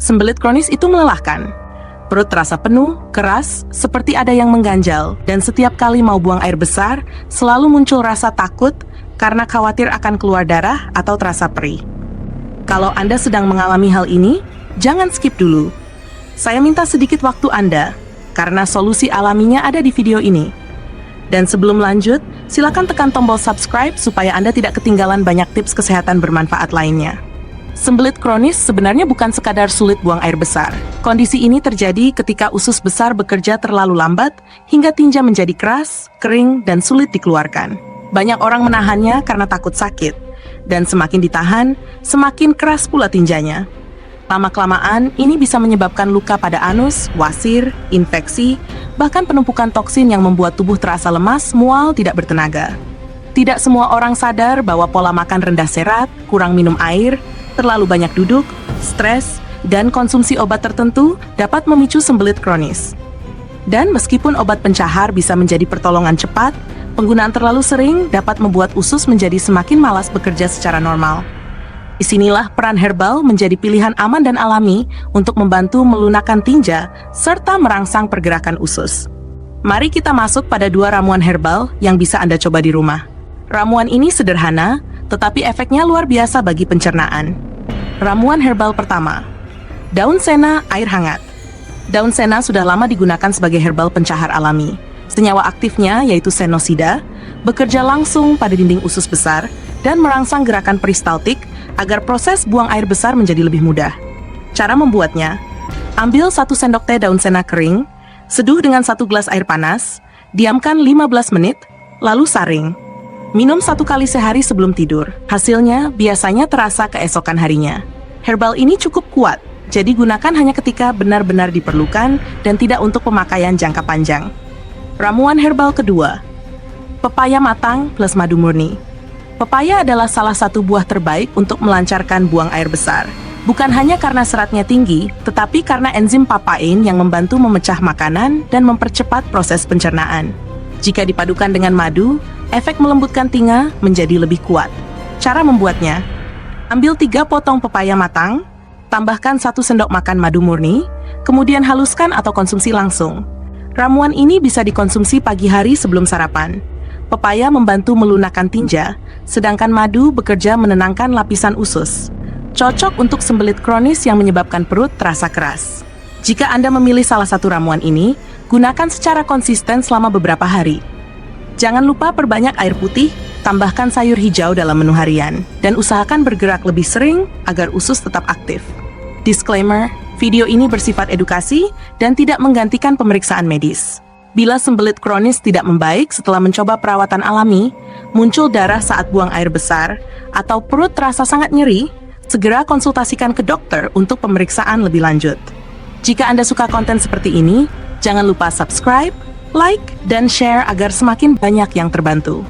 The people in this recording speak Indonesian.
Sembelit kronis itu melelahkan. Perut terasa penuh, keras, seperti ada yang mengganjal, dan setiap kali mau buang air besar, selalu muncul rasa takut karena khawatir akan keluar darah atau terasa perih. Kalau Anda sedang mengalami hal ini, jangan skip dulu. Saya minta sedikit waktu Anda, karena solusi alaminya ada di video ini. Dan sebelum lanjut, silakan tekan tombol subscribe supaya Anda tidak ketinggalan banyak tips kesehatan bermanfaat lainnya. Sembelit kronis sebenarnya bukan sekadar sulit buang air besar. Kondisi ini terjadi ketika usus besar bekerja terlalu lambat hingga tinja menjadi keras, kering, dan sulit dikeluarkan. Banyak orang menahannya karena takut sakit, dan semakin ditahan, semakin keras pula tinjanya. Lama-kelamaan, ini bisa menyebabkan luka pada anus, wasir, infeksi, bahkan penumpukan toksin yang membuat tubuh terasa lemas, mual, tidak bertenaga. Tidak semua orang sadar bahwa pola makan rendah serat, kurang minum air, terlalu banyak duduk, stres, dan konsumsi obat tertentu dapat memicu sembelit kronis. Dan meskipun obat pencahar bisa menjadi pertolongan cepat, penggunaan terlalu sering dapat membuat usus menjadi semakin malas bekerja secara normal. Disinilah peran herbal menjadi pilihan aman dan alami untuk membantu melunakkan tinja serta merangsang pergerakan usus. Mari kita masuk pada 2 ramuan herbal yang bisa Anda coba di rumah. Ramuan ini sederhana, tetapi efeknya luar biasa bagi pencernaan. Ramuan herbal pertama, daun sena air hangat. Daun sena sudah lama digunakan sebagai herbal pencahar alami. Senyawa aktifnya, yaitu senosida, bekerja langsung pada dinding usus besar dan merangsang gerakan peristaltik agar proses buang air besar menjadi lebih mudah. Cara membuatnya, ambil 1 sendok teh daun sena kering, seduh dengan 1 gelas air panas, diamkan 15 menit, lalu saring. Minum 1 kali sehari sebelum tidur. Hasilnya biasanya terasa keesokan harinya. Herbal ini cukup kuat, jadi gunakan hanya ketika benar-benar diperlukan dan tidak untuk pemakaian jangka panjang. Ramuan herbal kedua, pepaya matang plus madu murni. Pepaya adalah salah satu buah terbaik untuk melancarkan buang air besar. Bukan hanya karena seratnya tinggi, tetapi karena enzim papain yang membantu memecah makanan dan mempercepat proses pencernaan. Jika dipadukan dengan madu, efek melembutkan tinga menjadi lebih kuat. Cara membuatnya, ambil 3 potong pepaya matang, tambahkan 1 sendok makan madu murni, kemudian haluskan atau konsumsi langsung. Ramuan ini bisa dikonsumsi pagi hari sebelum sarapan. Pepaya membantu melunakkan tinja, sedangkan madu bekerja menenangkan lapisan usus. Cocok untuk sembelit kronis yang menyebabkan perut terasa keras. Jika Anda memilih salah satu ramuan ini, gunakan secara konsisten selama beberapa hari. Jangan lupa perbanyak air putih, tambahkan sayur hijau dalam menu harian, dan usahakan bergerak lebih sering agar usus tetap aktif. Disclaimer, video ini bersifat edukasi dan tidak menggantikan pemeriksaan medis. Bila sembelit kronis tidak membaik setelah mencoba perawatan alami, muncul darah saat buang air besar, atau perut terasa sangat nyeri, segera konsultasikan ke dokter untuk pemeriksaan lebih lanjut. Jika Anda suka konten seperti ini, jangan lupa subscribe, like, dan share agar semakin banyak yang terbantu.